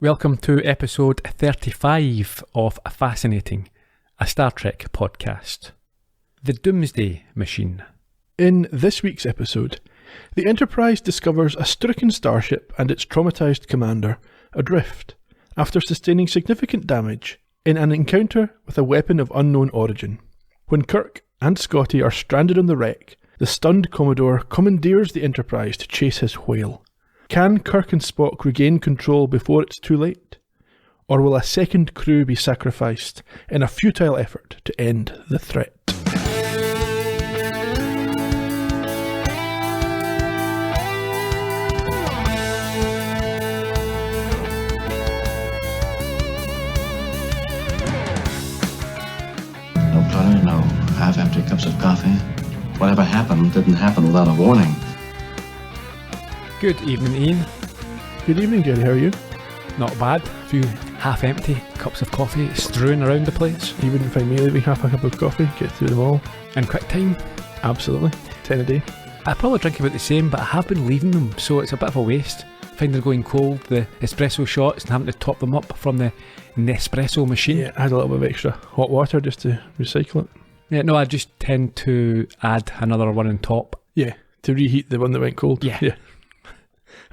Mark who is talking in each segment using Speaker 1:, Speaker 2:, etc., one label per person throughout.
Speaker 1: Welcome to episode 35 of Fascinating, a Star Trek podcast. The Doomsday Machine.
Speaker 2: In this week's episode, the Enterprise discovers a stricken starship and its traumatised commander adrift after sustaining significant damage in an encounter with a weapon of unknown origin. When Kirk and Scotty are stranded on the wreck, the stunned Commodore commandeers the Enterprise to chase his whale. Can Kirk and Spock regain control before it's too late? Or will a second crew be sacrificed in a futile effort to end the threat?
Speaker 3: No clutter, no half-empty cups of coffee. Whatever happened didn't happen without a warning.
Speaker 1: Good evening, Ian.
Speaker 2: Good evening, Gerry. How are you?
Speaker 1: Not bad. A few half-empty cups of coffee strewn around the place.
Speaker 2: You wouldn't find me leaving half a cup of coffee, get through them all.
Speaker 1: In quick time.
Speaker 2: Absolutely. 10 a day.
Speaker 1: I probably drink about the same, but I have been leaving them, so it's a bit of a waste. Find they're going cold, the espresso shots, and having to top them up from the Nespresso machine.
Speaker 2: Yeah, I had a little bit of extra hot water just to recycle it.
Speaker 1: Yeah, no, I just tend to add another one on top.
Speaker 2: Yeah, to reheat the one that went cold.
Speaker 1: Yeah.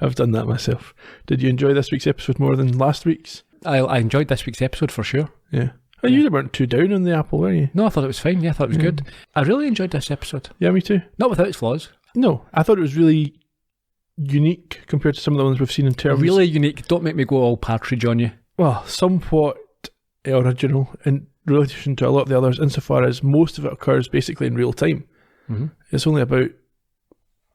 Speaker 2: I've done that myself. Did you enjoy this week's episode more than last week's?
Speaker 1: I enjoyed this week's episode for sure.
Speaker 2: Yeah. Oh, you weren't too down on the apple, were you?
Speaker 1: No, I thought it was fine. Yeah, I thought it was good. I really enjoyed this episode.
Speaker 2: Yeah, me too.
Speaker 1: Not without its flaws.
Speaker 2: No, I thought it was really unique compared to some of the ones we've seen in terms...
Speaker 1: Really unique. Don't make me go all partridge on you.
Speaker 2: Well, somewhat original in relation to a lot of the others, insofar as most of it occurs basically in real time.
Speaker 1: Mm-hmm.
Speaker 2: It's only about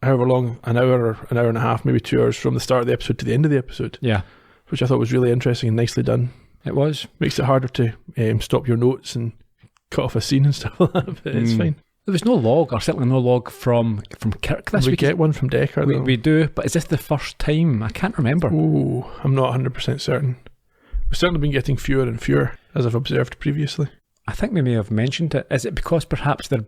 Speaker 2: however long, an hour or an hour and a half, maybe 2 hours from the start of the episode to the end of the episode.
Speaker 1: Yeah.
Speaker 2: Which I thought was really interesting and nicely done.
Speaker 1: It was.
Speaker 2: Makes it harder to stop your notes and cut off a scene and stuff like that, but it's fine.
Speaker 1: There was no log, or certainly no log from Kirk this week.
Speaker 2: We get one from Dekker, though.
Speaker 1: We do, but is this the first time? I can't remember.
Speaker 2: Oh, I'm not 100% certain. We've certainly been getting fewer and fewer, as I've observed previously.
Speaker 1: I think we may have mentioned it. Is it because perhaps the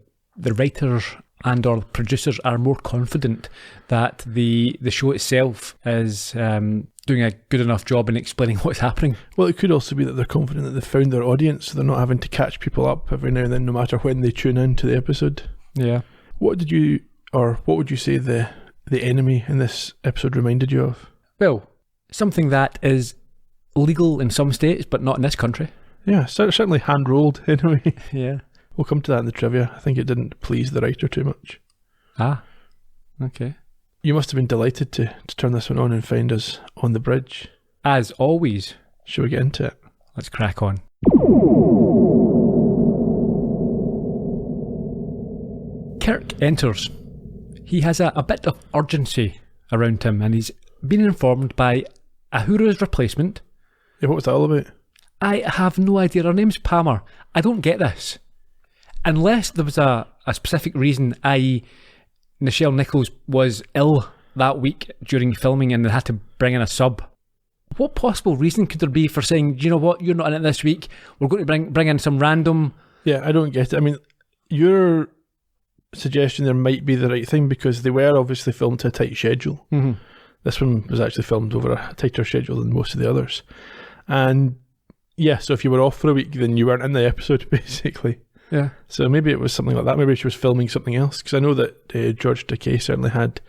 Speaker 1: writers and or producers are more confident that the show itself is doing a good enough job in explaining what's happening?
Speaker 2: Well, it could also be that they're confident that they've found their audience, so they're not having to catch people up every now and then, no matter when they tune in to the episode.
Speaker 1: Yeah.
Speaker 2: What would you say the enemy in this episode reminded you of?
Speaker 1: Well, something that is legal in some states, but not in this country.
Speaker 2: Yeah, certainly hand-rolled anyway.
Speaker 1: Yeah.
Speaker 2: We'll come to that in the trivia. I think it didn't please the writer too much.
Speaker 1: Ah, okay.
Speaker 2: You must have been delighted to turn this one on and find us on the bridge.
Speaker 1: As always.
Speaker 2: Shall we get into it?
Speaker 1: Let's crack on. Kirk enters. He has a bit of urgency around him, and he's been informed by Uhura's replacement.
Speaker 2: Yeah, what was that all about?
Speaker 1: I have no idea. Her name's Palmer. I don't get this. Unless there was a specific reason, i.e. Nichelle Nichols was ill that week during filming and they had to bring in a sub. What possible reason could there be for saying, do you know what, you're not in it this week, we're going to bring in some random...
Speaker 2: Yeah, I don't get it. I mean, your suggestion there might be the right thing because they were obviously filmed to a tight schedule.
Speaker 1: Mm-hmm.
Speaker 2: This one was actually filmed over a tighter schedule than most of the others. And yeah, so if you were off for a week, then you weren't in the episode, basically.
Speaker 1: Yeah.
Speaker 2: So maybe it was something like that. Maybe she was filming something else. Because I know that George Takei certainly had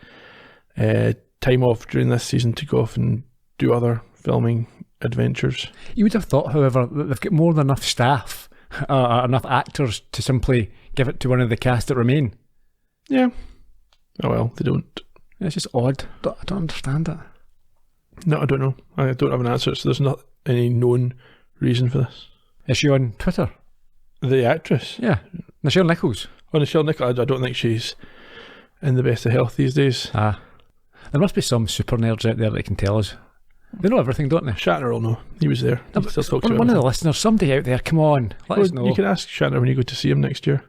Speaker 2: time off during this season to go off and do other filming adventures.
Speaker 1: You would have thought, however, that they've got more than enough staff, enough actors to simply give it to one of the cast that remain.
Speaker 2: Yeah. Oh well, they don't.
Speaker 1: It's just odd. I don't understand it.
Speaker 2: No, I don't know. I don't have an answer, so there's not any known reason for this.
Speaker 1: Is she on Twitter?
Speaker 2: The actress?
Speaker 1: Yeah. Nichelle Nichols.
Speaker 2: Oh, Nichelle Nichols. I don't think she's in the best of health these days.
Speaker 1: Ah. There must be some super nerds out there that can tell us. They know everything, don't they?
Speaker 2: Shatner will know. He was there.
Speaker 1: No, one of the listeners, somebody out there, come on, let us know.
Speaker 2: You can ask Shatner when you go to see him next year.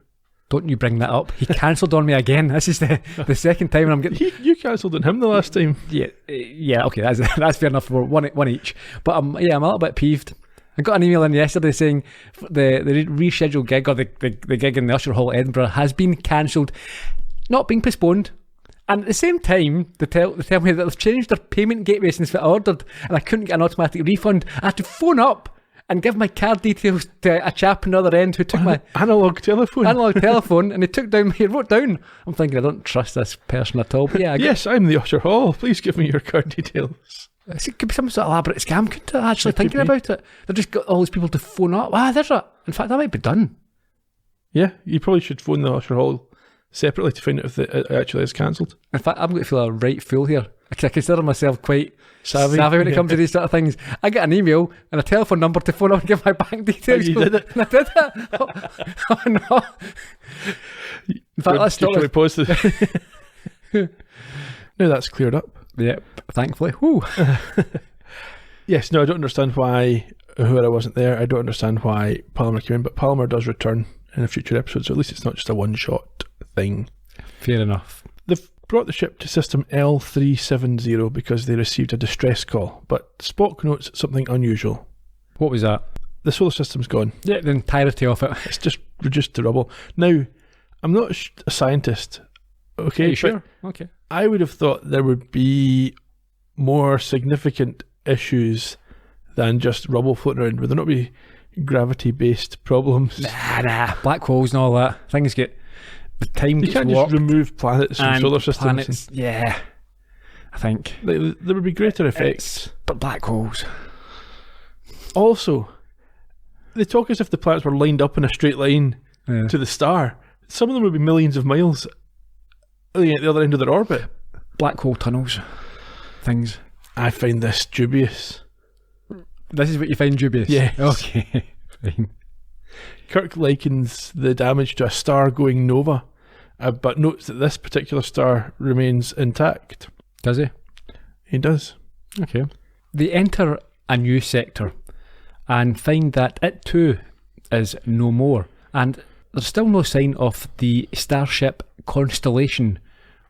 Speaker 1: Don't you bring that up. He cancelled on me again. This is the second time I'm getting...
Speaker 2: You cancelled on him the last time.
Speaker 1: Yeah, okay, that's fair enough for one each. But I'm a little bit peeved. I got an email in yesterday saying the rescheduled gig, or the gig in the Usher Hall, Edinburgh, has been cancelled. Not being postponed. And at the same time, they tell me that they've changed their payment gateway since I ordered, and I couldn't get an automatic refund. I had to phone up and give my card details to a chap on the other end who took my
Speaker 2: analog telephone,
Speaker 1: and he wrote down. I'm thinking, I don't trust this person at all. But yeah,
Speaker 2: yes, I'm the Usher Hall. Please give me your card details.
Speaker 1: It could be some sort of elaborate scam, couldn't it? Actually, thinking about it, they've just got all these people to phone up. There's a. In fact, that might be done.
Speaker 2: Yeah, you probably should phone the Usher Hall separately to find out if it actually is cancelled.
Speaker 1: In fact, I'm going to feel a right fool here. I consider myself quite savvy when it comes to these sort of things. I get an email and a telephone number to phone up and give my bank details.
Speaker 2: You did it.
Speaker 1: And I did it. Oh no. In fact, let's stop it.
Speaker 2: Pause now that's cleared up.
Speaker 1: Yep, thankfully. Whew.
Speaker 2: Yes, no, I don't understand why I wasn't there. I don't understand why Palmer came in, but Palmer does return in a future episode, so at least it's not just a one-shot thing.
Speaker 1: Fair enough.
Speaker 2: They've brought the ship to system L370 because they received a distress call, but Spock notes something unusual.
Speaker 1: What was that?
Speaker 2: The solar system's gone.
Speaker 1: Yeah, the entirety of it.
Speaker 2: It's just reduced to rubble. Now, I'm not a scientist, okay?
Speaker 1: Are you sure? Okay.
Speaker 2: I would have thought there would be more significant issues than just rubble floating around. Would there not be gravity-based problems?
Speaker 1: Nah. Black holes and all that. Things get... The time
Speaker 2: you can't just remove planets from solar systems.
Speaker 1: Yeah, I think.
Speaker 2: There would be greater effects.
Speaker 1: But black holes.
Speaker 2: Also, they talk as if the planets were lined up in a straight line to the star. Some of them would be millions of miles at the other end of their orbit.
Speaker 1: Black hole tunnels. Things.
Speaker 2: I find this dubious.
Speaker 1: This is what you find dubious?
Speaker 2: Yes.
Speaker 1: Okay, fine.
Speaker 2: Kirk likens the damage to a star going nova, but notes that this particular star remains intact.
Speaker 1: Does he?
Speaker 2: He does.
Speaker 1: Okay. They enter a new sector and find that it too is no more. And there's still no sign of the starship Constellation,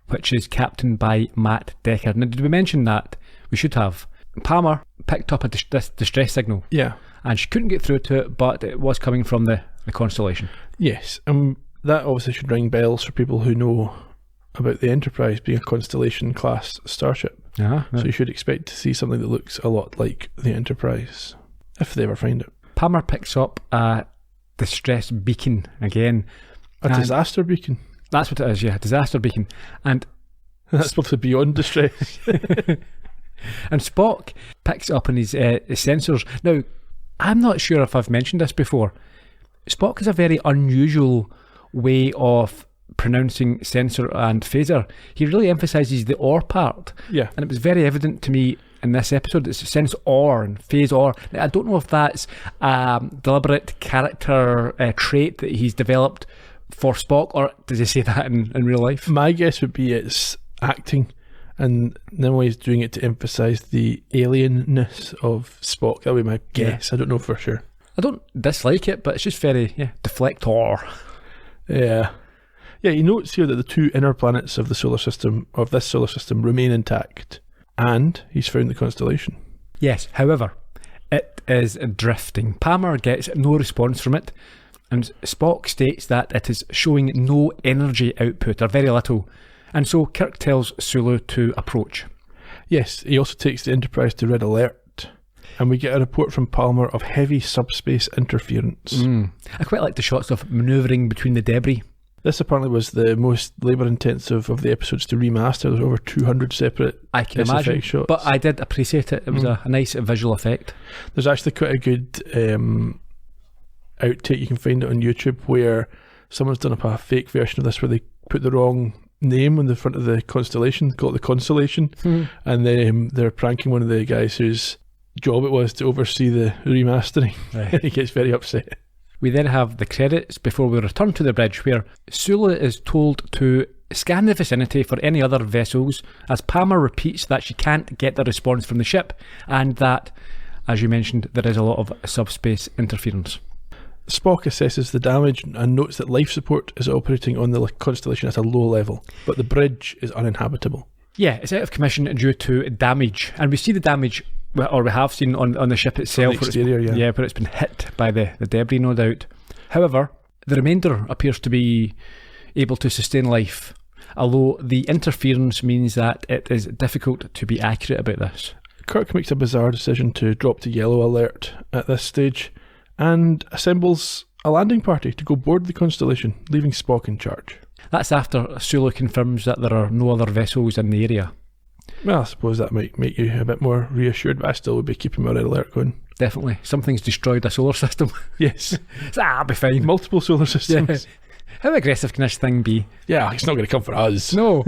Speaker 1: which is captained by Matt Dekker. Now, did we mention that? We should have. Palmer picked up this distress signal.
Speaker 2: Yeah.
Speaker 1: And she couldn't get through to it, but it was coming from the Constellation.
Speaker 2: Yes, that obviously should ring bells for people who know about the Enterprise being a Constellation class starship.
Speaker 1: So
Speaker 2: you should expect to see something that looks a lot like the Enterprise, if they ever find it.
Speaker 1: Palmer picks up a distress beacon again.
Speaker 2: A disaster beacon?
Speaker 1: That's what it is, yeah, disaster beacon. And
Speaker 2: that's supposed to be beyond distress.
Speaker 1: And Spock picks it up in his sensors. Now, I'm not sure if I've mentioned this before. Spock has a very unusual way of pronouncing sensor and phaser. He really emphasises the or part.
Speaker 2: Yeah.
Speaker 1: And it was very evident to me in this episode. It's sense or and phase or. Now, I don't know if that's a deliberate character trait that he's developed for Spock, or does he say that in real life?
Speaker 2: My guess would be it's acting. And then he's doing it to emphasise the alienness of Spock. That would be my guess. I don't know for sure.
Speaker 1: I don't dislike it, but it's just very, deflector.
Speaker 2: Yeah. Yeah, he notes here that the two inner planets of this solar system remain intact. And he's found the Constellation. Yes,
Speaker 1: however, it is drifting. Palmer gets no response from it, and Spock states that it is showing no energy output, or very little. And so Kirk tells Sulu to approach.
Speaker 2: Yes, he also takes the Enterprise to red alert, and we get a report from Palmer of heavy subspace interference.
Speaker 1: I quite like the shots of manoeuvring between the debris.
Speaker 2: This apparently was the most labour-intensive of the epissodes to remaster. There's over 200 separate
Speaker 1: I can imagine,
Speaker 2: shots.
Speaker 1: But I did appreciate it. It was a nice visual effect.
Speaker 2: There's actually quite a good outtake. You can find it on YouTube where someone's done up a fake version of this where they put the wrong name on the front of the Constellation, call it the Constellation, and they're pranking one of the guys whose job it was to oversee the remastering. Right. He gets very upset.
Speaker 1: We then have the credits before we return to the bridge, where Sulu is told to scan the vicinity for any other vessels, as Palmer repeats that she can't get the response from the ship, and that, as you mentioned, there is a lot of subspace interference.
Speaker 2: Spock assesses the damage and notes that life support is operating on the Constellation at a low level, but the bridge is uninhabitable.
Speaker 1: Yeah, it's out of commission due to damage, and we see the damage, or we have seen on the ship itself,
Speaker 2: on the exterior,
Speaker 1: where it's been hit by the debris, no doubt. However, the remainder appears to be able to sustain life. although the interference means that it is difficult to be accurate about this.
Speaker 2: Kirk makes a bizarre decision to drop to yellow alert at this stage and assembles a landing party to go board the Constellation, leaving Spock in charge.
Speaker 1: That's after Sulu confirms that there are no other vessels in the area.
Speaker 2: Well, I suppose that might make you a bit more reassured, but I still would be keeping my red alert going.
Speaker 1: Definitely. Something's destroyed a solar system.
Speaker 2: Yes.
Speaker 1: I'll be fine.
Speaker 2: Multiple solar systems.
Speaker 1: Yeah. How aggressive can this thing be?
Speaker 2: Yeah, it's not going to come for us.
Speaker 1: No.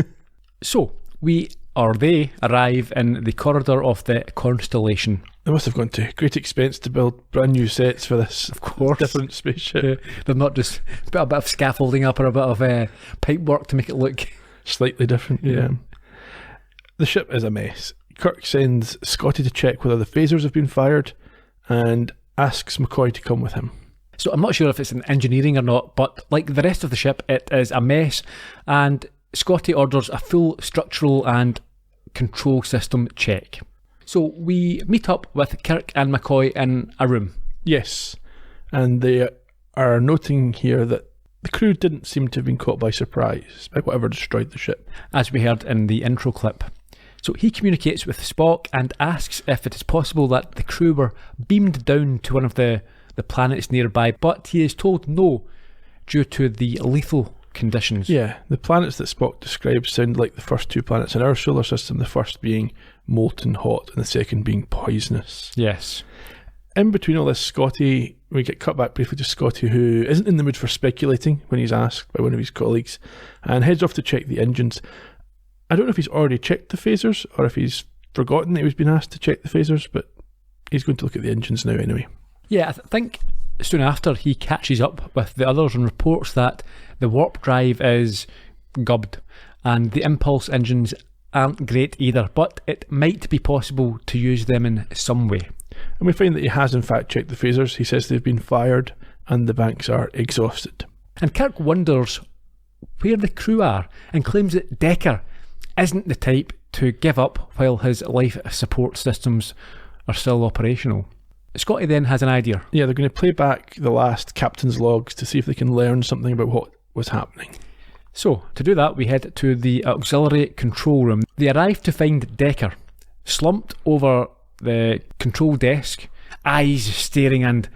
Speaker 1: So, they arrive in the corridor of the Constellation.
Speaker 2: They must have gone to great expense to build brand new sets for this.
Speaker 1: Of course.
Speaker 2: Different spaceship.
Speaker 1: Yeah. They've not just put a bit of scaffolding up or a bit of pipe work to make it look
Speaker 2: slightly different. Yeah. The ship is a mess. Kirk sends Scotty to check whether the phasers have been fired and asks McCoy to come with him.
Speaker 1: So I'm not sure if it's an engineering or not, but like the rest of the ship, it is a mess, and Scotty orders a full structural and control system check. So we meet up with Kirk and McCoy in a room.
Speaker 2: Yes, and they are noting here that the crew didn't seem to have been caught by surprise by whatever destroyed the ship.
Speaker 1: As we heard in the intro clip. So he communicates with Spock and asks if it is possible that the crew were beamed down to one of the planets nearby, but he is told no, due to the lethal conditions.
Speaker 2: Yeah, the planets that Spock describes sound like the first two planets in our solar system, the first being molten hot and the second being poisonous.
Speaker 1: Yes.
Speaker 2: In between all this, we get cut back briefly to Scotty, who isn't in the mood for speculating when he's asked by one of his colleagues, and heads off to check the engines. I don't know if he's already checked the phasers or if he's forgotten that he was being asked to check the phasers, but he's going to look at the engines now anyway.
Speaker 1: Yeah, I think soon after he catches up with the others and reports that the warp drive is gubbed and the impulse engines aren't great either, but it might be possible to use them in some way.
Speaker 2: And we find that he has in fact checked the phasers. He says they've been fired and the banks are exhausted.
Speaker 1: And Kirk wonders where the crew are and claims that Dekker isn't the type to give up while his life support systems are still operational. Scotty then has an idea.
Speaker 2: Yeah, they're going to play back the last captain's logs to see if they can learn something about what was happening.
Speaker 1: So, to do that, we head to the auxiliary control room. They arrive to find Dekker slumped over the control desk, eyes staring and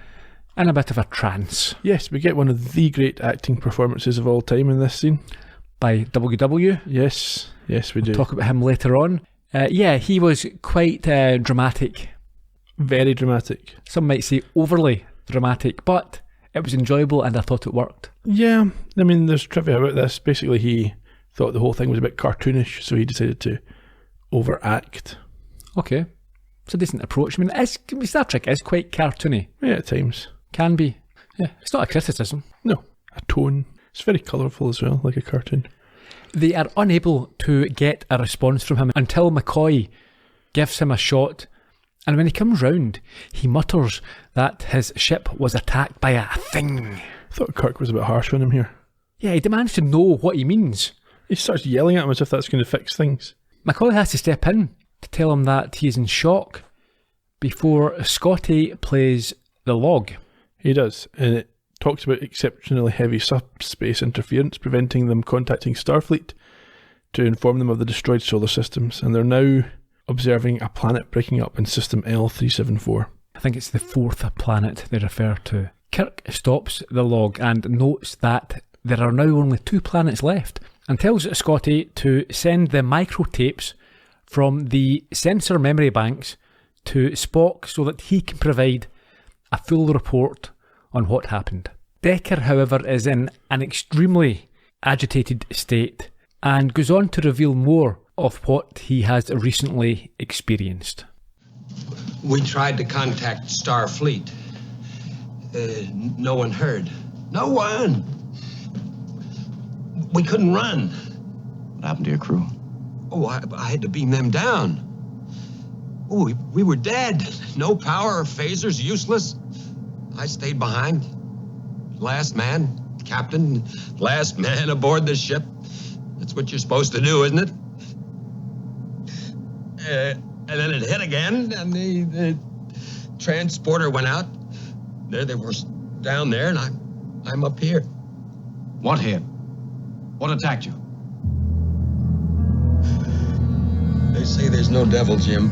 Speaker 1: in a bit of a trance.
Speaker 2: Yes, we get one of the great acting performances of all time in this scene.
Speaker 1: By WW.
Speaker 2: Yes, we do.
Speaker 1: We'll talk about him later on. He was quite dramatic.
Speaker 2: Very dramatic.
Speaker 1: Some might say overly dramatic, but it was enjoyable and I thought it worked.
Speaker 2: Yeah, I mean, there's trivia about this. Basically, he thought the whole thing was a bit cartoonish, so he decided to overact.
Speaker 1: Okay. It's a decent approach. I mean, Star Trek is quite cartoony.
Speaker 2: Yeah, at times.
Speaker 1: Can be. Yeah, it's not a criticism.
Speaker 2: No, a tone. It's very colourful as well, like a cartoon.
Speaker 1: They are unable to get a response from him until McCoy gives him a shot. And when he comes round, he mutters that his ship was attacked by a thing.
Speaker 2: I thought Kirk was a bit harsh on him here.
Speaker 1: Yeah, he demands to know what he means.
Speaker 2: He starts yelling at him as if that's going to fix things.
Speaker 1: McCoy has to step in to tell him that he is in shock before Scotty plays the log.
Speaker 2: He does, and it talks about exceptionally heavy subspace interference preventing them contacting Starfleet to inform them of the destroyed solar systems, and they're now observing a planet breaking up in system L374.
Speaker 1: I think it's the fourth planet they refer to. Kirk stops the log and notes that there are now only 2 planets left and tells Scotty to send the microtapes from the sensor memory banks to Spock so that he can provide a full report on what happened. Dekker, however, is in an extremely agitated state and goes on to reveal more of what he has recently experienced.
Speaker 4: We tried to contact Starfleet. No one heard. No one! We couldn't run.
Speaker 3: What happened to your crew?
Speaker 4: Oh, I had to beam them down. Oh, we were dead. No power or phasers, useless. I stayed behind. Last man, captain, last man aboard the ship. That's what you're supposed to do, isn't it? And then it hit again, and the transporter went out. There they were down there, and I'm up here.
Speaker 3: What hit? What attacked you?
Speaker 4: They say there's no devil, Jim.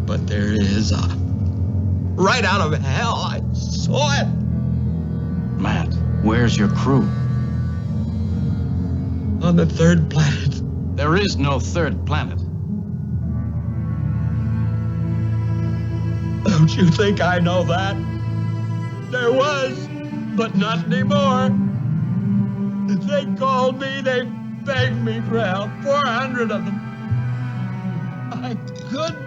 Speaker 4: But there is. Right out of hell, I saw it.
Speaker 3: Matt, where's your crew?
Speaker 4: On the third planet.
Speaker 3: There is no third planet.
Speaker 4: Don't you think I know that? There was, but not anymore. They called me, they begged me for help, 400 of them. I couldn't.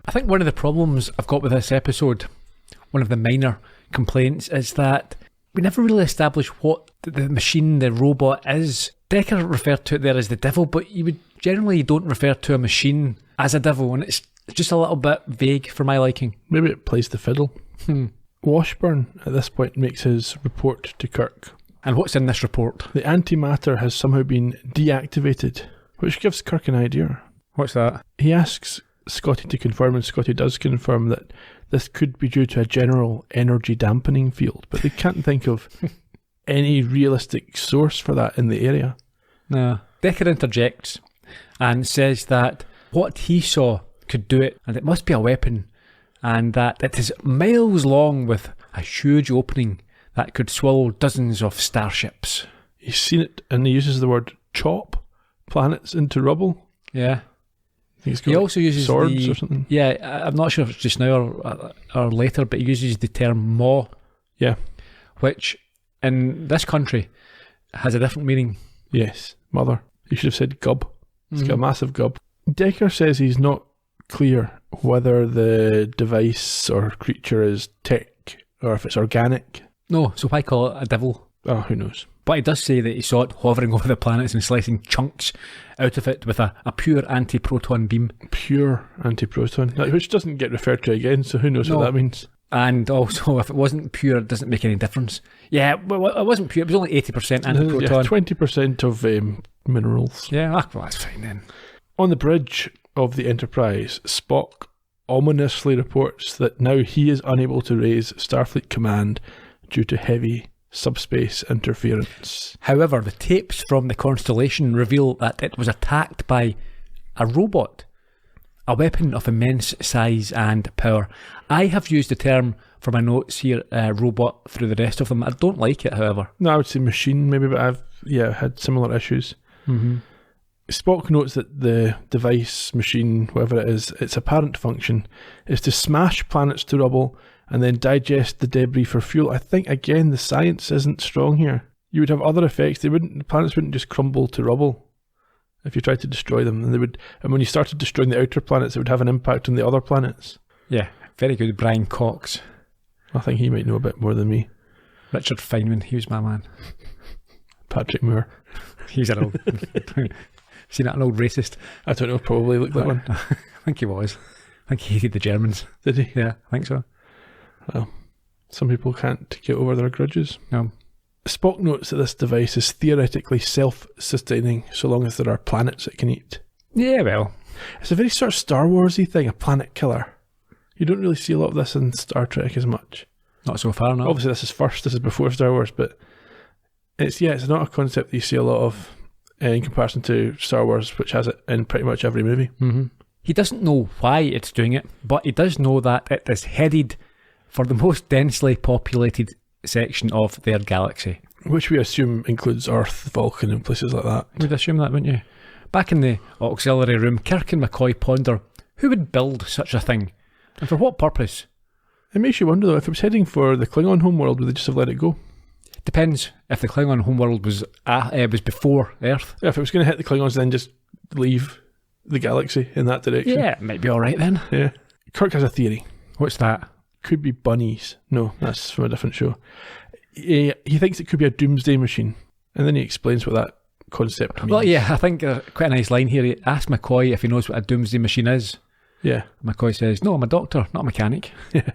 Speaker 1: I think one of the problems I've got with this episode, one of the minor complaints, is that we never really establish what the machine, the robot is. Dekker referred to it there as the devil, but you don't refer to a machine as a devil, and it's just a little bit vague for my liking.
Speaker 2: Maybe it plays the fiddle. Washburn, at this point, makes his report to Kirk.
Speaker 1: And what's in this report?
Speaker 2: The antimatter has somehow been deactivated, which gives Kirk an idea.
Speaker 1: What's that?
Speaker 2: He asks Scotty to confirm, and Scotty does confirm that this could be due to a general energy dampening field, but they can't think of any realistic source for that in the area.
Speaker 1: No. Dekker interjects and says that what he saw could do it, and it must be a weapon, and that it is miles long with a huge opening that could swallow dozens of starships.
Speaker 2: He's seen it, and he uses the word chop planets into rubble.
Speaker 1: Yeah.
Speaker 2: He also uses swords or something.
Speaker 1: Yeah, I'm not sure if it's just now or later, but he uses the term maw.
Speaker 2: Yeah.
Speaker 1: Which, in this country, has a different meaning.
Speaker 2: Yes, mother. You should have said gub. It's got a massive gub. Dekker says he's not clear whether the device or creature is tech or if it's organic.
Speaker 1: No, so why call it a devil?
Speaker 2: Oh, who knows?
Speaker 1: But he does say that he saw it hovering over the planets and slicing chunks out of it with a pure anti-proton beam.
Speaker 2: Pure anti-proton, which doesn't get referred to again, so who knows what that means. And
Speaker 1: also, if it wasn't pure, it doesn't make any difference. Yeah, well, it wasn't pure, it was only 80% anti-proton.
Speaker 2: Yeah, 20% of minerals.
Speaker 1: Yeah, well, that's fine then.
Speaker 2: On the bridge of the Enterprise, Spock ominously reports that now he is unable to raise Starfleet Command due to heavy subspace interference.
Speaker 1: However, the tapes from the Constellation reveal that it was attacked by a robot, a weapon of immense size and power. I have used the term for my notes here, robot, through the rest of them. I don't like it, however.
Speaker 2: No, I would say machine maybe, but I've had similar issues. Spock notes that the device, machine, whatever it is, its apparent function is to smash planets to rubble and then digest the debris for fuel. I think, again, the science isn't strong here. You would have other effects. The planets wouldn't just crumble to rubble if you tried to destroy them. And when you started destroying the outer planets, it would have an impact on the other planets. Yeah,
Speaker 1: very good, Brian Cox.
Speaker 2: I think he might know a bit more than me.
Speaker 1: Richard Feynman, he was my man.
Speaker 2: Patrick Moore.
Speaker 1: He's an old... Seen that, an old racist?
Speaker 2: I don't know, probably looked like one.
Speaker 1: I think he was. I think he hated the Germans.
Speaker 2: Did he?
Speaker 1: Yeah, I think so.
Speaker 2: Well, some people can't get over their grudges.
Speaker 1: No.
Speaker 2: Spock notes that this device is theoretically self-sustaining so long as there are planets it can eat.
Speaker 1: Yeah, well.
Speaker 2: It's a very sort of Star Wars-y thing, a planet killer. You don't really see a lot of this in Star Trek as much.
Speaker 1: Not so far, no.
Speaker 2: Obviously this is before Star Wars, but it's not a concept that you see a lot of in comparison to Star Wars, which has it in pretty much every movie.
Speaker 1: He doesn't know why it's doing it, but he does know that it is headed for the most densely populated section of their galaxy.
Speaker 2: Which we assume includes Earth, Vulcan and places like that.
Speaker 1: You'd assume that, wouldn't you? Back in the auxiliary room, Kirk and McCoy ponder who would build such a thing, and for what purpose.
Speaker 2: It makes you wonder though, if it was heading for the Klingon homeworld, would they just have let it go?
Speaker 1: Depends if the Klingon homeworld was before Earth.
Speaker 2: Yeah, if it was going to hit the Klingons, then just leave the galaxy in that direction.
Speaker 1: Yeah, it might be alright then.
Speaker 2: Yeah. Kirk has a theory.
Speaker 1: What's that?
Speaker 2: Could be bunnies. No, that's from a different show. He thinks it could be a Doomsday Machine, and then he explains what that concept means.
Speaker 1: Well, yeah, I think quite a nice line here. He asks McCoy if he knows what a Doomsday Machine is.
Speaker 2: Yeah.
Speaker 1: McCoy says, no, I'm a doctor, not a mechanic.
Speaker 2: Yeah.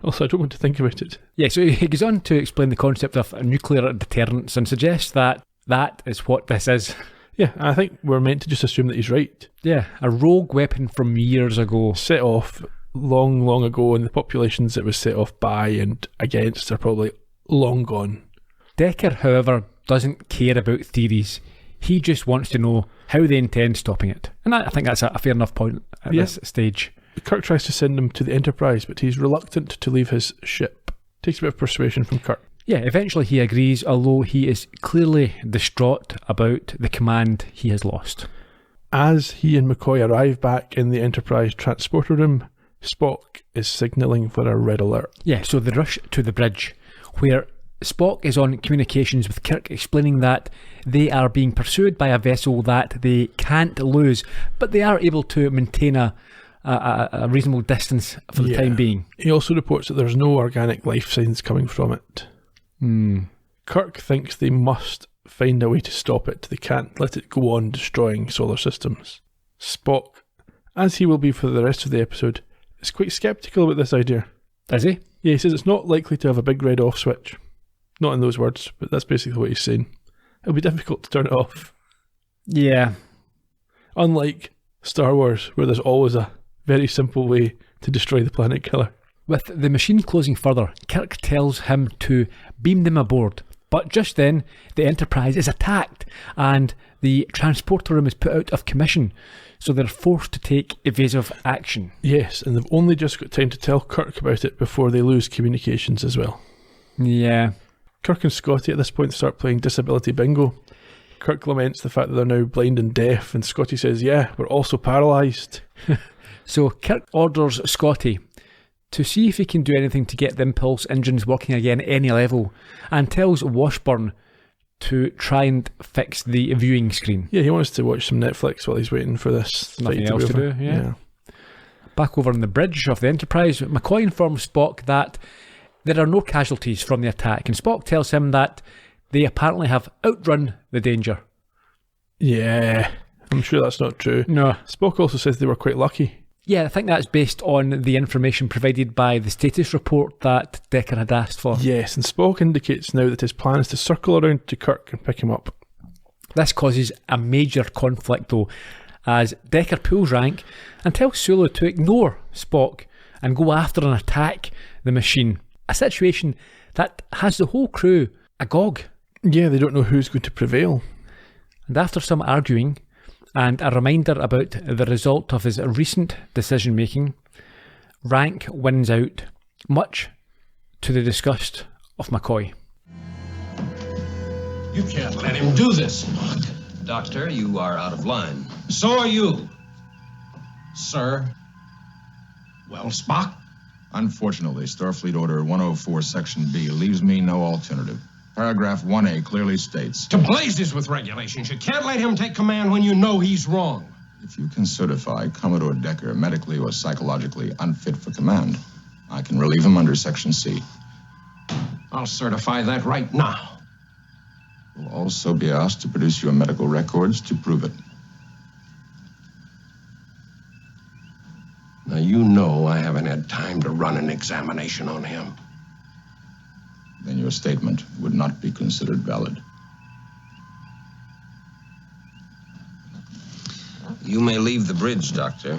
Speaker 2: Also, I don't want to think about it.
Speaker 1: Yeah, so he goes on to explain the concept of nuclear deterrence and suggests that that is what this is.
Speaker 2: Yeah, I think we're meant to just assume that he's right.
Speaker 1: Yeah, a rogue weapon from years ago.
Speaker 2: Set off long, long ago, and the populations it was set off by and against are probably long gone.
Speaker 1: Dekker, however, doesn't care about theories. He just wants to know how they intend stopping it. And I think that's a fair enough point at this stage.
Speaker 2: Kirk tries to send him to the Enterprise, but he's reluctant to leave his ship. Takes a bit of persuasion from Kirk.
Speaker 1: Yeah, eventually he agrees, although he is clearly distraught about the command he has lost.
Speaker 2: As he and McCoy arrive back in the Enterprise transporter room, Spock is signalling for a red alert.
Speaker 1: Yeah, so they rush to the bridge, where Spock is on communications with Kirk, explaining that they are being pursued by a vessel that they can't lose, but they are able to maintain a reasonable distance for the time being.
Speaker 2: He also reports that there's no organic life signs coming from it. Kirk thinks they must find a way to stop it. They can't let it go on destroying solar systems. Spock, as he will be for the rest of the episode, is quite sceptical about this idea.
Speaker 1: Is he?
Speaker 2: Yeah, he says it's not likely to have a big red off switch. Not in those words, but that's basically what he's saying. It'll be difficult to turn it off.
Speaker 1: Yeah.
Speaker 2: Unlike Star Wars, where there's always a very simple way to destroy the planet killer.
Speaker 1: With the machine closing further, Kirk tells him to beam them aboard. But just then, the Enterprise is attacked and the transporter room is put out of commission, so they're forced to take evasive action.
Speaker 2: Yes, and they've only just got time to tell Kirk about it before they lose communications as well.
Speaker 1: Yeah.
Speaker 2: Kirk and Scotty at this point start playing disability bingo. Kirk laments the fact that they're now blind and deaf, and Scotty says, yeah, we're also paralysed.
Speaker 1: So Kirk orders Scotty to see if he can do anything to get the impulse engines working again at any level, and tells Washburn to try and fix the viewing screen.
Speaker 2: Yeah, he wants to watch some Netflix while he's waiting for this.
Speaker 1: Nothing else to do, yeah. Back over on the bridge of the Enterprise, McCoy informs Spock that there are no casualties from the attack, and Spock tells him that they apparently have outrun the danger.
Speaker 2: Yeah, I'm sure that's not true.
Speaker 1: No.
Speaker 2: Spock also says they were quite lucky.
Speaker 1: Yeah, I think that's based on the information provided by the status report that Dekker had asked for.
Speaker 2: Yes, and Spock indicates now that his plan is to circle around to Kirk and pick him up.
Speaker 1: This causes a major conflict though, as Dekker pulls rank and tells Sulu to ignore Spock and go after and attack the machine. A situation that has the whole crew agog.
Speaker 2: Yeah, they don't know who's going to prevail.
Speaker 1: And after some arguing, and a reminder about the result of his recent decision-making, Rank wins out, much to the disgust of McCoy.
Speaker 5: You can't let him do this, Spock.
Speaker 4: Doctor, you are out of line.
Speaker 5: So are you, sir. Well, Spock?
Speaker 6: Unfortunately, Starfleet Order 104 Section B leaves me no alternative. Paragraph 1A clearly states,
Speaker 5: To blazes with regulations. You can't let him take command when you know he's wrong.
Speaker 6: if you can certify Commodore Dekker medically or psychologically unfit for command, I can relieve him under Section C.
Speaker 5: I'll certify that right now.
Speaker 6: You'll also be asked to produce your medical records to prove it.
Speaker 5: Now, you know I haven't had time to run an examination on him.
Speaker 6: Then your statement would not be considered valid.
Speaker 4: You may leave the bridge, Doctor.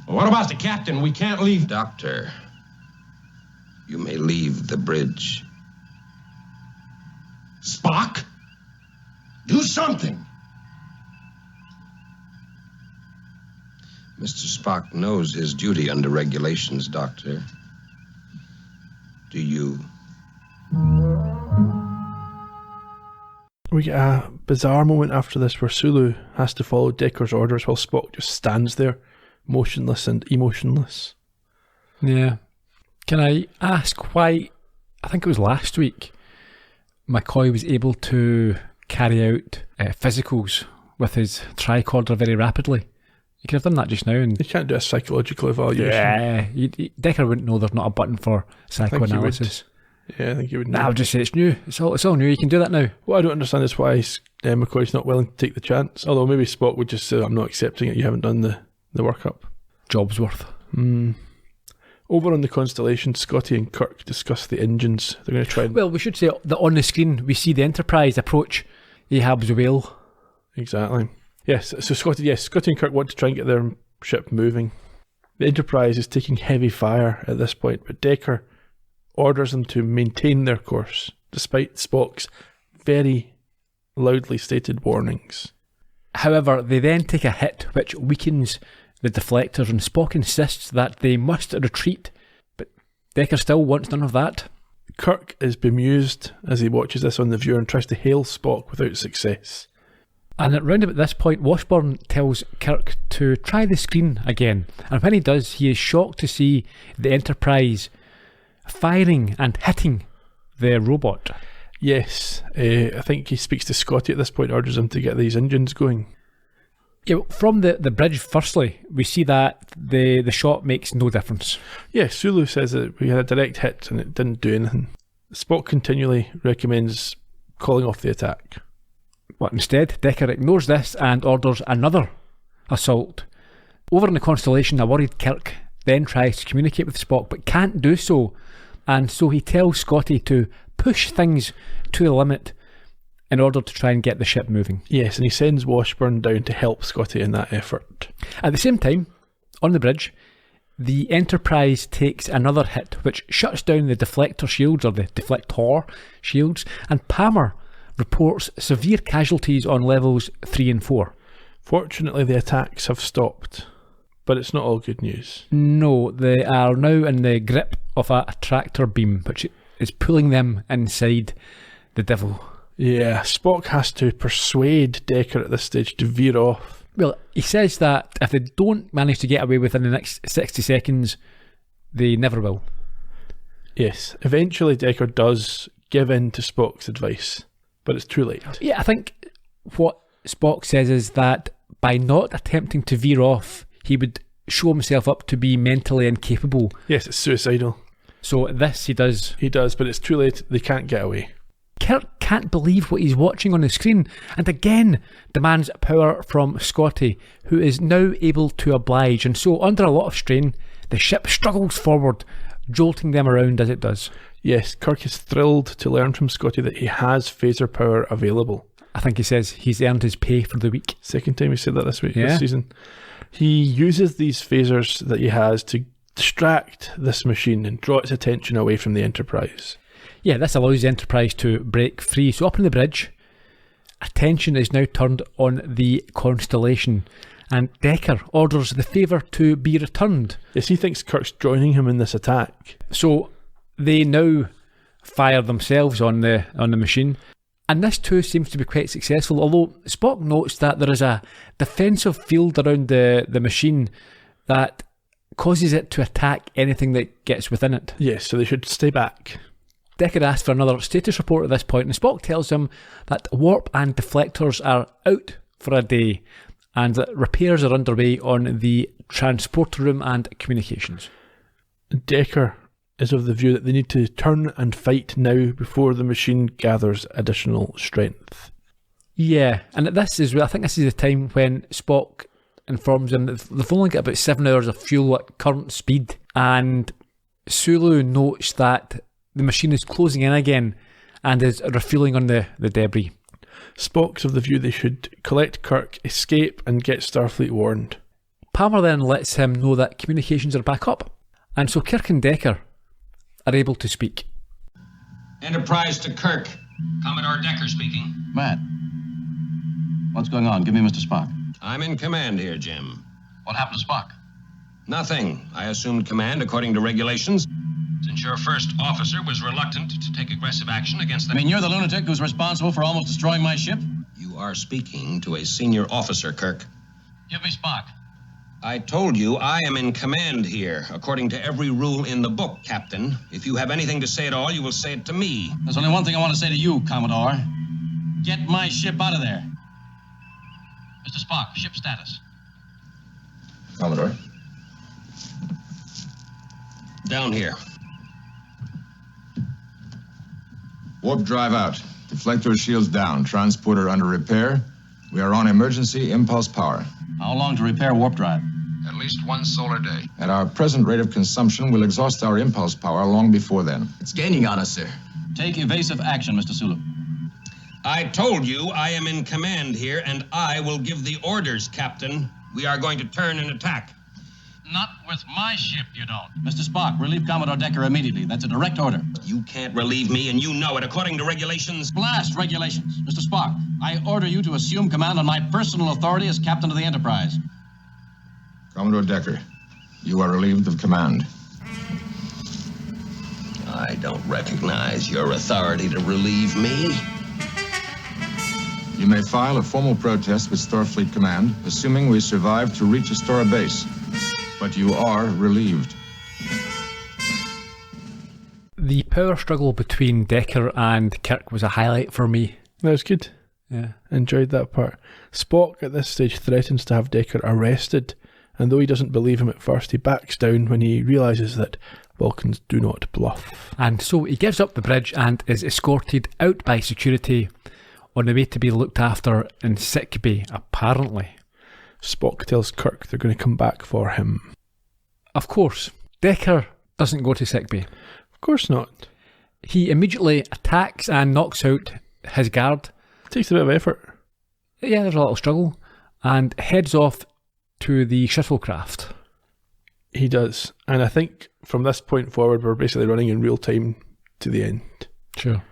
Speaker 5: Well, what about the captain? We can't leave.
Speaker 4: Doctor, you may leave the bridge.
Speaker 5: Spock? Do something.
Speaker 4: Mr. Spock knows his duty under regulations, Doctor. Do you?
Speaker 2: We get a bizarre moment after this where Sulu has to follow Dekker's orders while Spock just stands there, motionless and emotionless.
Speaker 1: Yeah. Can I ask why, I think it was last week, McCoy was able to carry out physicals with his tricorder very rapidly? You could have done that just now. And
Speaker 2: You can't do a psychological evaluation.
Speaker 1: yeah, Dekker wouldn't know there's not a button for psychoanalysis.
Speaker 2: Yeah, I think you would know.
Speaker 1: Nah, I'll just say it's new. It's all new. You can do that now.
Speaker 2: What I don't understand is why McCoy's not willing to take the chance. Although maybe Spock would just say, I'm not accepting it, you haven't done the workup.
Speaker 1: Job's worth.
Speaker 2: Over on the Constellation, Scotty and Kirk discuss the engines. They're going to try and...
Speaker 1: Well, we should say that on the screen we see the Enterprise approach Ahab's whale.
Speaker 2: Exactly. Yes, so Scotty and Kirk want to try and get their ship moving. The Enterprise is taking heavy fire at this point, but Dekker orders them to maintain their course, despite Spock's very loudly stated warnings.
Speaker 1: However, they then take a hit which weakens the deflectors, and Spock insists that they must retreat, but Dekker still wants none of that.
Speaker 2: Kirk is bemused as he watches this on the viewer and tries to hail Spock without success.
Speaker 1: And at round about this point, Washburn tells Kirk to try the screen again, and when he does, he is shocked to see the Enterprise firing and hitting the robot.
Speaker 2: Yes, I think he speaks to Scotty at this point, urges him to get these engines going.
Speaker 1: Yeah, from the bridge, firstly, we see that the shot makes no difference.
Speaker 2: Yeah, Sulu says that we had a direct hit and it didn't do anything. Spock continually recommends calling off the attack.
Speaker 1: But instead, Dekker ignores this and orders another assault. Over in the Constellation, a worried Kirk then tries to communicate with Spock but can't do so, and so he tells Scotty to push things to the limit in order to try and get the ship moving.
Speaker 2: Yes, and he sends Washburn down to help Scotty in that effort.
Speaker 1: At the same time, on the bridge, the Enterprise takes another hit which shuts down the deflector shields, or the deflector shields, and Palmer reports severe casualties on levels 3 and 4.
Speaker 2: Fortunately, the attacks have stopped, but it's not all good news.
Speaker 1: No, they are now in the grip of a tractor beam which is pulling them inside the Devil.
Speaker 2: Yeah, Spock has to persuade Dekker at this stage to veer off.
Speaker 1: Well, he says that if they don't manage to get away within the next 60 seconds, they never will.
Speaker 2: Yes, eventually Dekker does give in to Spock's advice, but it's too late.
Speaker 1: Yeah, I think what Spock says is that by not attempting to veer off, he would show himself up to be mentally incapable.
Speaker 2: Yes, it's suicidal.
Speaker 1: So this he does.
Speaker 2: He does, but it's too late. They can't get away.
Speaker 1: Kirk can't believe what he's watching on the screen, and again demands power from Scotty, who is now able to oblige, and so under a lot of strain, the ship struggles forward, jolting them around as it does.
Speaker 2: Yes, Kirk is thrilled to learn from Scotty that he has phaser power available.
Speaker 1: I think he says he's earned his pay for the week.
Speaker 2: Second time he said that this season. He uses these phasers that he has to distract this machine and draw its attention away from the Enterprise.
Speaker 1: Yeah, this allows the Enterprise to break free. So up on the bridge, attention is now turned on the Constellation, and Dekker orders the favour to be returned.
Speaker 2: Yes, he thinks Kirk's joining him in this attack.
Speaker 1: So they now fire themselves on the machine, and this too seems to be quite successful, although Spock notes that there is a defensive field around the machine that causes it to attack anything that gets within it.
Speaker 2: Yes, so they should stay back.
Speaker 1: Dekker asks for another status report at this point, and Spock tells him that warp and deflectors are out for a day and that repairs are underway on the transporter room and communications.
Speaker 2: Dekker is of the view that they need to turn and fight now before the machine gathers additional strength.
Speaker 1: Yeah, and this is, I think this is the time when Spock informs him that they've only got about 7 hours of fuel at current speed, and Sulu notes that the machine is closing in again and is refueling on the debris.
Speaker 2: Spock's of the view they should collect Kirk, escape, and get Starfleet warned.
Speaker 1: Palmer then lets him know that communications are back up, and so Kirk and Dekker are able to speak.
Speaker 5: Enterprise to Kirk. Commodore Dekker speaking.
Speaker 3: Matt, what's going on? Give me Mr. Spock.
Speaker 4: I'm in command here, Jim.
Speaker 3: What happened to Spock?
Speaker 4: Nothing. I assumed command according to regulations.
Speaker 5: Since your first officer was reluctant to take aggressive action against the...
Speaker 3: I mean, you're the lunatic who's responsible for almost destroying my ship?
Speaker 4: You are speaking to a senior officer, Kirk.
Speaker 3: Give me Spock.
Speaker 4: I told you I am in command here, according to every rule in the book, Captain. If you have anything to say at all, you will say it to me.
Speaker 3: There's only one thing I want to say to you, Commodore. Get my ship out of there. Mr. Spock, ship status.
Speaker 6: Commodore.
Speaker 4: Down here.
Speaker 6: Warp drive out. Deflector shields down. Transporter under repair. We are on emergency impulse power.
Speaker 3: How long to repair warp drive?
Speaker 6: At least 1 solar day. At our present rate of consumption, we'll exhaust our impulse power long before then.
Speaker 7: It's gaining on us, sir.
Speaker 3: Take evasive action, Mr. Sulu.
Speaker 4: I told you I am in command here, and I will give the orders, Captain. We are going to turn and attack.
Speaker 3: Not with my ship, you don't. Mr. Spock, relieve Commodore Dekker immediately. That's a direct order.
Speaker 4: You can't relieve me, and you know it, according to regulations.
Speaker 3: Blast regulations. Mr. Spock, I order you to assume command on my personal authority as captain of the Enterprise.
Speaker 6: Commodore Dekker, you are relieved of command.
Speaker 4: I don't recognize your authority to relieve me.
Speaker 6: You may file a formal protest with Starfleet Command, assuming we survive to reach Astora Base. But you are relieved.
Speaker 1: The power struggle between Dekker and Kirk was a highlight for me.
Speaker 2: That was good.
Speaker 1: Yeah.
Speaker 2: Enjoyed that part. Spock at this stage threatens to have Dekker arrested, and though he doesn't believe him at first, he backs down when he realises that Vulcans do not bluff.
Speaker 1: And so he gives up the bridge and is escorted out by security on the way to be looked after in sickbay, apparently.
Speaker 2: Spock tells Kirk they're going to come back for him.
Speaker 1: Of course, Dekker doesn't go to sickbay.
Speaker 2: Of course not.
Speaker 1: He immediately attacks and knocks out his guard.
Speaker 2: Takes a bit of effort.
Speaker 1: Yeah, there's a little struggle. And heads off to the shuttlecraft.
Speaker 2: He does. And I think from this point forward, we're basically running in real time to the end.
Speaker 1: Sure.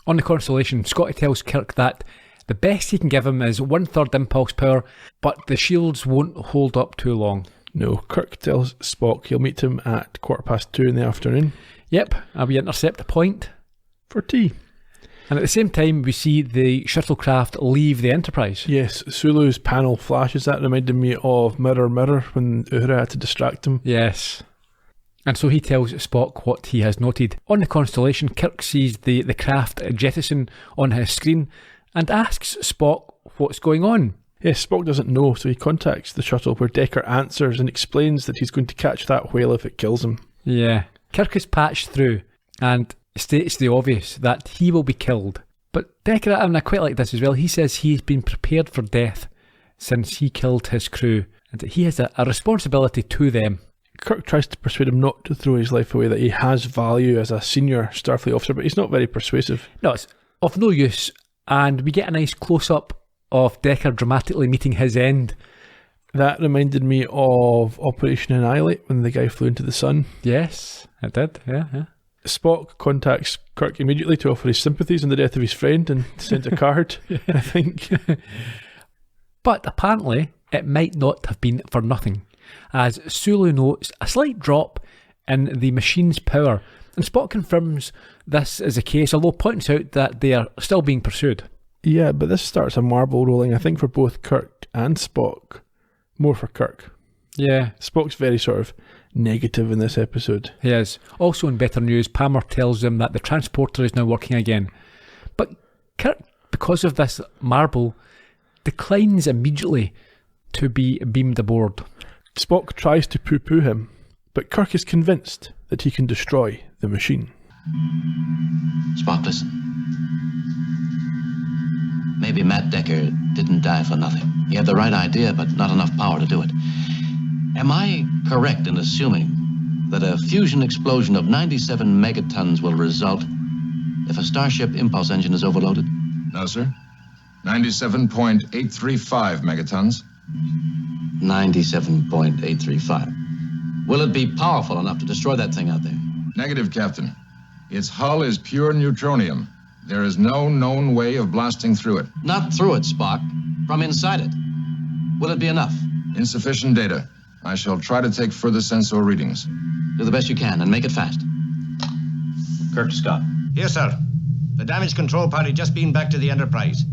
Speaker 1: On the Constellation, Scotty tells Kirk that the best he can give him is 1/3 impulse power, but the shields won't hold up too long.
Speaker 2: No, Kirk tells Spock he'll meet him at 2:15 in the afternoon.
Speaker 1: Yep, and we intercept the point.
Speaker 2: For tea.
Speaker 1: And at the same time, we see the shuttlecraft leave the Enterprise.
Speaker 2: Yes, Sulu's panel flashes. That reminded me of Mirror Mirror when Uhura had to distract him.
Speaker 1: Yes. And so he tells Spock what he has noted. On the Constellation, Kirk sees the craft jettison on his screen and asks Spock what's going on.
Speaker 2: Yes, Spock doesn't know, so he contacts the shuttle where Dekker answers and explains that he's going to catch that whale if it kills him.
Speaker 1: Yeah. Kirk is patched through and states the obvious, that he will be killed. But Dekker, and I quite like this as well, he says he's been prepared for death since he killed his crew and that he has a responsibility to them.
Speaker 2: Kirk tries to persuade him not to throw his life away, that he has value as a senior Starfleet officer, but he's not very persuasive.
Speaker 1: No, it's of no use, and we get a nice close-up of Dekker dramatically meeting his end.
Speaker 2: That reminded me of Operation Annihilate, when the guy flew into the sun.
Speaker 1: Yes, it did, yeah.
Speaker 2: Spock contacts Kirk immediately to offer his sympathies in the death of his friend and sent a card, I think.
Speaker 1: But apparently, it might not have been for nothing, as Sulu notes a slight drop in the machine's power, and Spock confirms this is the case, although points out that they are still being pursued.
Speaker 2: Yeah, but this starts a marble rolling, I think, for both Kirk and Spock. More for Kirk.
Speaker 1: Yeah.
Speaker 2: Spock's very sort of negative in this episode.
Speaker 1: He is. Also in better news, Palmer tells him that the transporter is now working again. But Kirk, because of this marble, declines immediately to be beamed aboard.
Speaker 2: Spock tries to poo-poo him, but Kirk is convinced that he can destroy the machine.
Speaker 7: Spock, listen. Maybe Matt Dekker didn't die for nothing. He had the right idea, but not enough power to do it. Am I correct in assuming that a fusion explosion of 97 megatons will result if a starship impulse engine is overloaded?
Speaker 6: No, sir. 97.835 megatons.
Speaker 7: 97.835. Will it be powerful enough to destroy that thing out there?
Speaker 6: Negative, Captain. Its hull is pure neutronium. There is no known way of blasting through it.
Speaker 7: Not through it, Spock. From inside it. Will it be enough?
Speaker 6: Insufficient data. I shall try to take further sensor readings.
Speaker 7: Do the best you can and make it fast.
Speaker 5: Kirk to Scott.
Speaker 8: Yes, sir. The damage control party just beamed back to the Enterprise.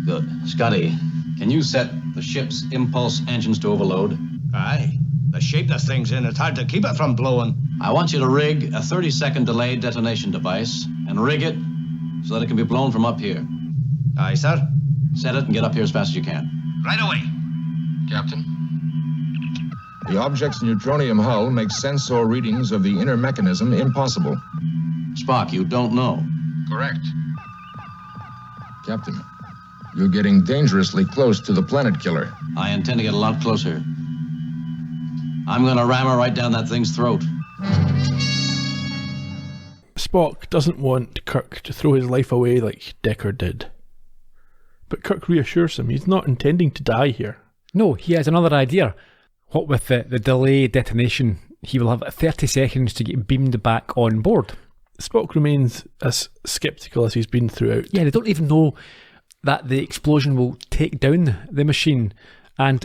Speaker 7: Good. Scotty,
Speaker 3: Can you set the ship's impulse engines to overload?
Speaker 8: Aye. The shape this thing's in, it's hard to keep it from blowing.
Speaker 3: I want you to rig a 30-second delayed detonation device and rig it so that it can be blown from up here.
Speaker 8: Aye, sir.
Speaker 3: Set it and get up here as fast as you can.
Speaker 8: Right away.
Speaker 6: Captain? The object's neutronium hull makes sensor readings of the inner mechanism impossible.
Speaker 3: Spock, you don't know.
Speaker 6: Correct. Captain, you're getting dangerously close to the planet killer.
Speaker 3: I intend to get a lot closer. I'm gonna ram her right down that thing's throat.
Speaker 2: Spock doesn't want Kirk to throw his life away like Dekker did. But Kirk reassures him he's not intending to die here.
Speaker 1: No, he has another idea. What with the delay detonation, he will have 30 seconds to get beamed back on board.
Speaker 2: Spock remains as sceptical as he's been throughout.
Speaker 1: Yeah, they don't even know that the explosion will take down the machine. And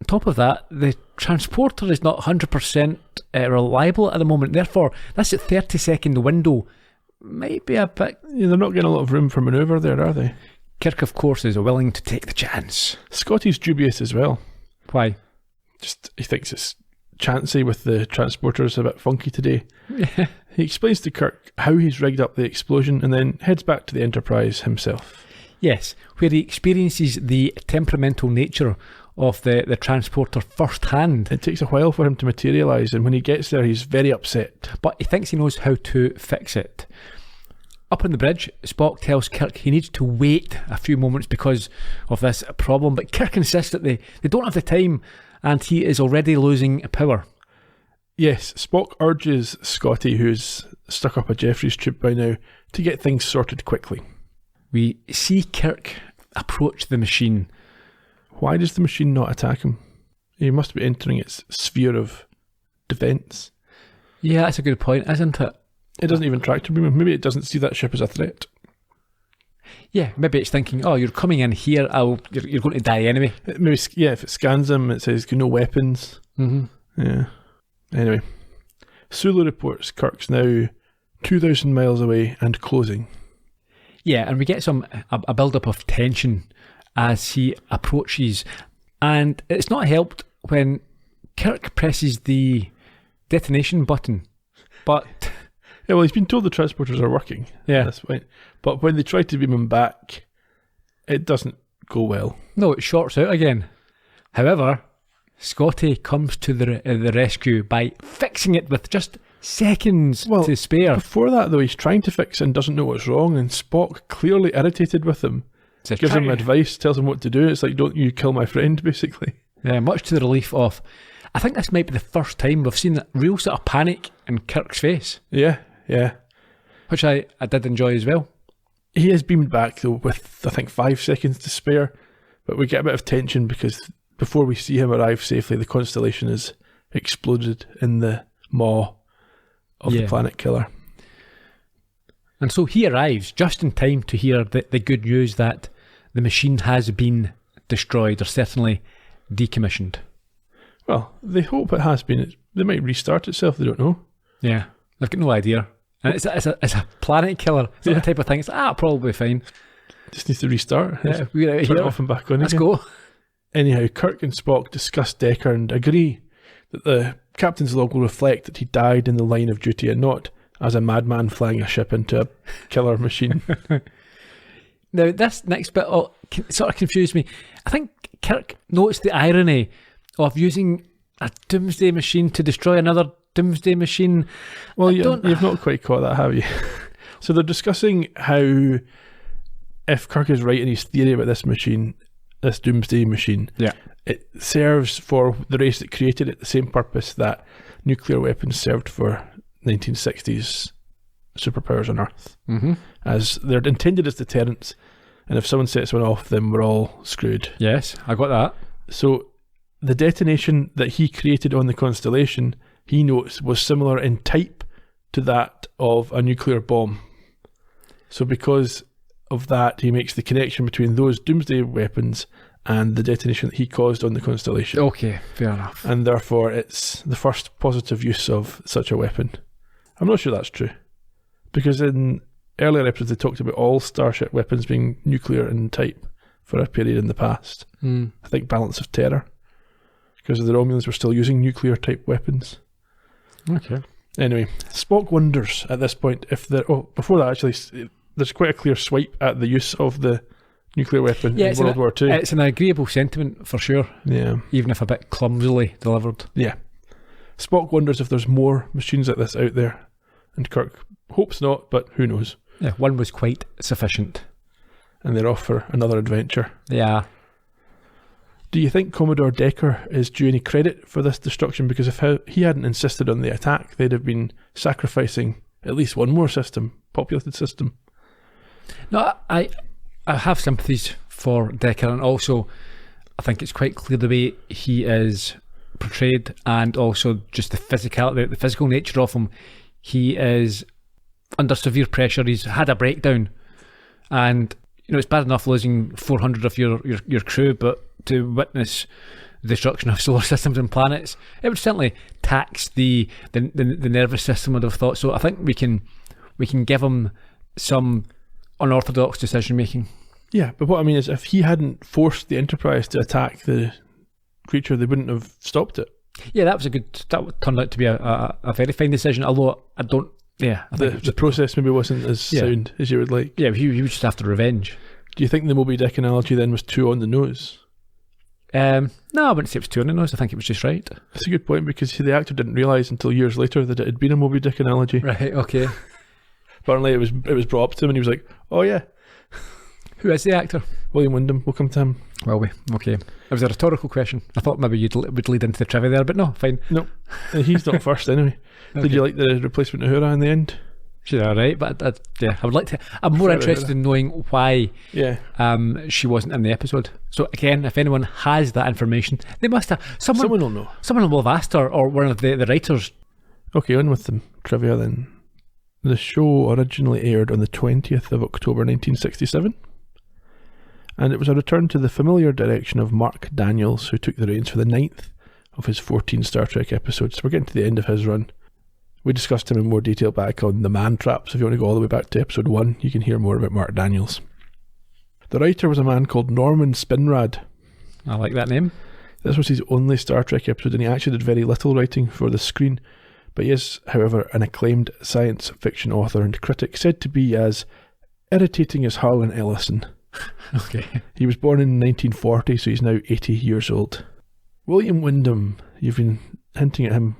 Speaker 1: on top of that, the transporter is not 100% reliable at the moment. Therefore, that's a 30-second window. Might be a bit...
Speaker 2: Yeah, they're not getting a lot of room for manoeuvre there, are they?
Speaker 1: Kirk, of course, is willing to take the chance.
Speaker 2: Scotty's dubious as well.
Speaker 1: Why?
Speaker 2: Just, he thinks it's chancy with the transporters a bit funky today. He explains to Kirk how he's rigged up the explosion and then heads back to the Enterprise himself.
Speaker 1: Yes, where he experiences the temperamental nature of the transporter firsthand.
Speaker 2: It takes a while for him to materialise, and when he gets there he's very upset.
Speaker 1: But he thinks he knows how to fix it. Up on the bridge, Spock tells Kirk he needs to wait a few moments because of this problem, but Kirk insists that they don't have the time and he is already losing power.
Speaker 2: Yes, Spock urges Scotty, who's stuck up a Jeffries tube by now, to get things sorted quickly.
Speaker 1: We see Kirk approach the machine.
Speaker 2: Why does the machine not attack him? He must be entering its sphere of defence.
Speaker 1: Yeah, that's a good point, isn't it?
Speaker 2: It doesn't even tractor beam him. Maybe it doesn't see that ship as a threat.
Speaker 1: Yeah, maybe it's thinking, oh, you're coming in here, you're going to die anyway.
Speaker 2: Maybe, yeah, if it scans him, it says no weapons.
Speaker 1: Mm-hmm.
Speaker 2: Yeah. Anyway, Sulu reports Kirk's now 2,000 miles away and closing.
Speaker 1: Yeah, and we get a build-up of tension as he approaches, and it's not helped when Kirk presses the detonation button, but...
Speaker 2: Yeah, well, he's been told the transporters are working.
Speaker 1: Yeah.
Speaker 2: That's right. But when they try to beam him back, it doesn't go well.
Speaker 1: No, it shorts out again. However, Scotty comes to the rescue by fixing it with just seconds to spare.
Speaker 2: Before that, though, he's trying to fix it and doesn't know what's wrong, and Spock, clearly irritated with him, gives him advice, tells him what to do. It's like, don't you kill my friend, basically.
Speaker 1: Yeah, much to the relief of... I think this might be the first time we've seen that real sort of panic in Kirk's face.
Speaker 2: Yeah.
Speaker 1: Which I did enjoy as well.
Speaker 2: He is beamed back, though, with, I think, 5 seconds to spare, but we get a bit of tension because before we see him arrive safely, the Constellation is exploded in the maw of the planet killer.
Speaker 1: And so he arrives just in time to hear the good news that the machine has been destroyed, or certainly decommissioned.
Speaker 2: Well, they hope it has been. They might restart itself, they don't know.
Speaker 1: Yeah, they've got no idea. And it's a planet killer. It's not the type of thing, it's probably fine.
Speaker 2: Just needs to restart.
Speaker 1: Yeah, we're out of here.
Speaker 2: Turn it off and back on
Speaker 1: Let's
Speaker 2: again.
Speaker 1: go.
Speaker 2: Anyhow, Kirk and Spock discuss Dekker and agree that the captain's log will reflect that he died in the line of duty and not as a madman flying a ship into a killer machine.
Speaker 1: Now, this next bit sort of confused me. I think Kirk noticed the irony of using a Doomsday Machine to destroy another Doomsday Machine.
Speaker 2: Well, you've not quite caught that, have you? So they're discussing how, if Kirk is right in his theory about this machine, this Doomsday Machine, it serves for the race that created it the same purpose that nuclear weapons served for 1960s superpowers on Earth.
Speaker 1: Mm-hmm.
Speaker 2: As they're intended as deterrence, and if someone sets one off, then we're all screwed.
Speaker 1: Yes, I got that.
Speaker 2: So the detonation that he created on the Constellation, he notes, was similar in type to that of a nuclear bomb. So because of that, he makes the connection between those Doomsday weapons and the detonation that he caused on the Constellation.
Speaker 1: Okay, fair enough.
Speaker 2: And therefore it's the first positive use of such a weapon. I'm not sure that's true, because in earlier episodes they talked about all starship weapons being nuclear in type for a period in the past. I think Balance of Terror, because the Romulans were still using nuclear type weapons.
Speaker 1: Okay.
Speaker 2: Anyway, Spock wonders at this point if before that actually, there's quite a clear swipe at the use of the nuclear weapon in World War II.
Speaker 1: It's an agreeable sentiment for sure.
Speaker 2: Yeah.
Speaker 1: Even if a bit clumsily delivered.
Speaker 2: Yeah. Spock wonders if there's more machines like this out there, and Kirk hopes not, but who knows.
Speaker 1: Yeah, one was quite sufficient.
Speaker 2: And they're off for another adventure.
Speaker 1: Yeah.
Speaker 2: Do you think Commodore Dekker is due any credit for this destruction? Because if he hadn't insisted on the attack, they'd have been sacrificing at least one more populated system.
Speaker 1: No, I have sympathies for Dekker, and also I think it's quite clear the way he is portrayed, and also just the physical nature of him. He is under severe pressure. He's had a breakdown, and it's bad enough losing 400 of your crew, but to witness the destruction of solar systems and planets, it would certainly tax the nervous system, I'd have thought. So I think we can give him some unorthodox decision making.
Speaker 2: Yeah, but what I mean is, if he hadn't forced the Enterprise to attack the creature, they wouldn't have stopped it.
Speaker 1: Yeah, that turned out to be a very fine decision, although I don't... Yeah, I think
Speaker 2: the process maybe wasn't as sound as you would like.
Speaker 1: Yeah, he was just after revenge.
Speaker 2: Do you think the Moby Dick analogy then was too on the nose?
Speaker 1: No, I wouldn't say it was too on the nose. I think it was just right.
Speaker 2: That's a good point, because the actor didn't realise until years later that it had been a Moby Dick analogy.
Speaker 1: Right, okay.
Speaker 2: Apparently it was brought up to him and he was like, oh yeah.
Speaker 1: Who is the actor?
Speaker 2: William Windham. We'll come to him.
Speaker 1: Will we? Okay. It was a rhetorical question. I thought maybe you would lead into the trivia there, but no, fine.
Speaker 2: No, he's not first anyway. Okay. Did you like the replacement of Uhura in the end?
Speaker 1: She's alright, but I would like to... I'm more interested in knowing why she wasn't in the episode. So again, if anyone has that information, they must have... Someone
Speaker 2: will know.
Speaker 1: Someone will have asked her, or one of the writers.
Speaker 2: Okay, on with the trivia then. The show originally aired on the 20th of October 1967. And it was a return to the familiar direction of Mark Daniels, who took the reins for the 9th of his 14 Star Trek episodes. We're getting to the end of his run. We discussed him in more detail back on The Man Trap, so if you want to go all the way back to episode 1, you can hear more about Mark Daniels. The writer was a man called Norman Spinrad.
Speaker 1: I like that name.
Speaker 2: This was his only Star Trek episode, and he actually did very little writing for the screen. But he is, however, an acclaimed science fiction author and critic, said to be as irritating as Harlan Ellison.
Speaker 1: Okay.
Speaker 2: He was born in 1940, so he's now 80 years old. William Windham, you've been hinting at him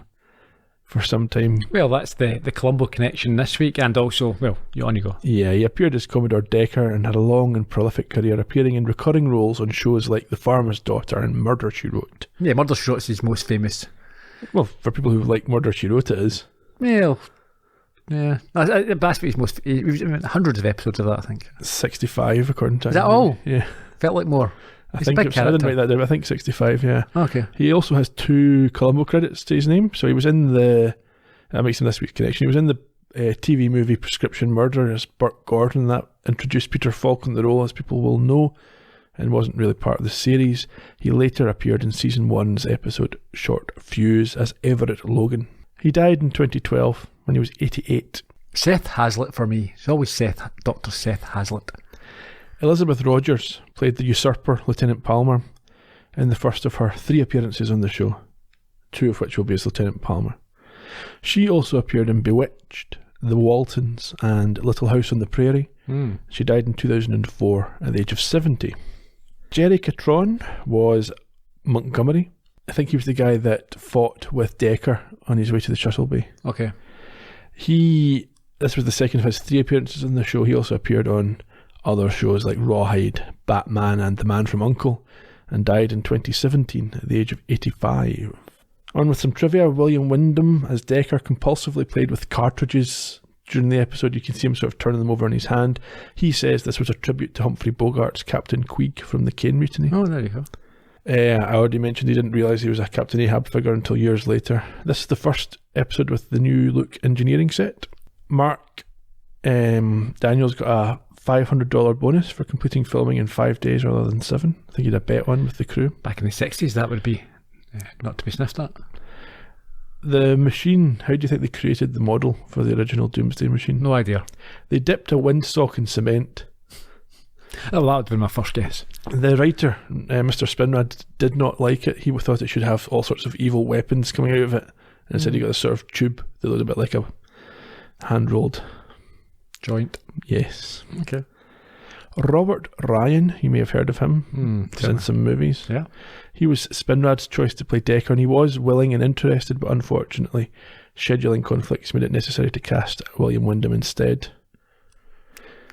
Speaker 2: for some time.
Speaker 1: Well, that's the Columbo connection this week, and also, on you go.
Speaker 2: Yeah, he appeared as Commodore Dekker and had a long and prolific career, appearing in recurring roles on shows like The Farmer's Daughter and Murder, She Wrote.
Speaker 1: Yeah, Murder, She Wrote is his most famous.
Speaker 2: Well, for people who like Murder, She Wrote, it is.
Speaker 1: Well, yeah. That's his most... He was in hundreds of episodes of that, I think.
Speaker 2: 65, according to...
Speaker 1: Is that all?
Speaker 2: Yeah.
Speaker 1: Felt like more.
Speaker 2: I think I didn't write that down. I think 65, yeah.
Speaker 1: Okay.
Speaker 2: He also has 2 Columbo credits to his name. So he was in that makes him this week's connection. He was in the TV movie Prescription Murder as Burt Gordon. That introduced Peter Falk in the role, as people will know, and wasn't really part of the series. He later appeared in season 1's episode Short Fuse as Everett Logan. He died in 2012 when he was 88.
Speaker 1: Seth Hazlitt for me. It's always Dr. Seth Hazlitt.
Speaker 2: Elizabeth Rogers played the usurper, Lieutenant Palmer, in the first of her 3 appearances on the show, 2 of which will be as Lieutenant Palmer. She also appeared in Bewitched, The Waltons, and Little House on the Prairie. She died in 2004 at the age of 70. Jerry Catron was Montgomery. I think he was the guy that fought with Dekker on his way to the Shuttle Bay.
Speaker 1: Okay.
Speaker 2: This was the second of his 3 appearances on the show. He also appeared on other shows like Rawhide, Batman, and The Man from U.N.C.L.E., and died in 2017 at the age of 85. On with some trivia. William Windham as Dekker compulsively played with cartridges during the episode. You can see him sort of turning them over in his hand. He says this was a tribute to Humphrey Bogart's Captain Queeg from the Kane Mutiny.
Speaker 1: Oh, there you go.
Speaker 2: I already mentioned he didn't realise he was a Captain Ahab figure until years later. This is the first episode with the new look engineering set. Mark Daniels got a $500 bonus for completing filming in 5 days rather than 7. I think he had a bet on with the crew.
Speaker 1: Back in the 60s, that would be not to be sniffed at.
Speaker 2: The machine, how do you think they created the model for the original Doomsday Machine?
Speaker 1: No idea.
Speaker 2: They dipped a windsock in cement.
Speaker 1: Oh, that would have been my first guess.
Speaker 2: The writer, Mr. Spinrad, did not like it. He thought it should have all sorts of evil weapons coming out of it. And instead he got a sort of tube that looked a bit like a hand-rolled
Speaker 1: joint.
Speaker 2: Yes.
Speaker 1: Okay.
Speaker 2: Robert Ryan, you may have heard of him. He's in some movies.
Speaker 1: Yeah.
Speaker 2: He was Spinrad's choice to play Dekker, and he was willing and interested, but unfortunately scheduling conflicts made it necessary to cast William Windham instead.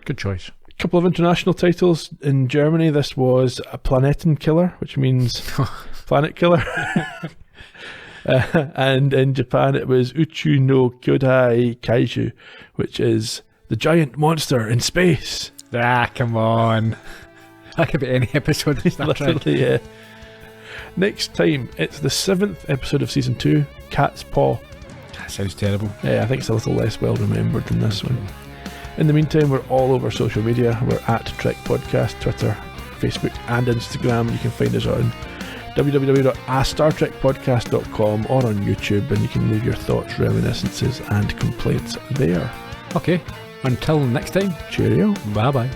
Speaker 1: Good choice.
Speaker 2: A couple of international titles. In Germany, this was a Planetenkiller, which means planet killer. And in Japan, it was Uchu no Kyodai Kaiju, which is the giant monster in space.
Speaker 1: Ah, come on. That could be any episode of Star Trek.
Speaker 2: Yeah. Next time, it's the 7th episode of Season 2, Cat's Paw.
Speaker 1: That sounds terrible.
Speaker 2: Yeah, I think it's a little less well remembered than this one. In the meantime, we're all over social media. We're at Trek Podcast, Twitter, Facebook and Instagram. You can find us on www.astartrekpodcast.com or on YouTube, and you can leave your thoughts, reminiscences and complaints there.
Speaker 1: Okay, until next time,
Speaker 2: Cheerio.
Speaker 1: Bye bye.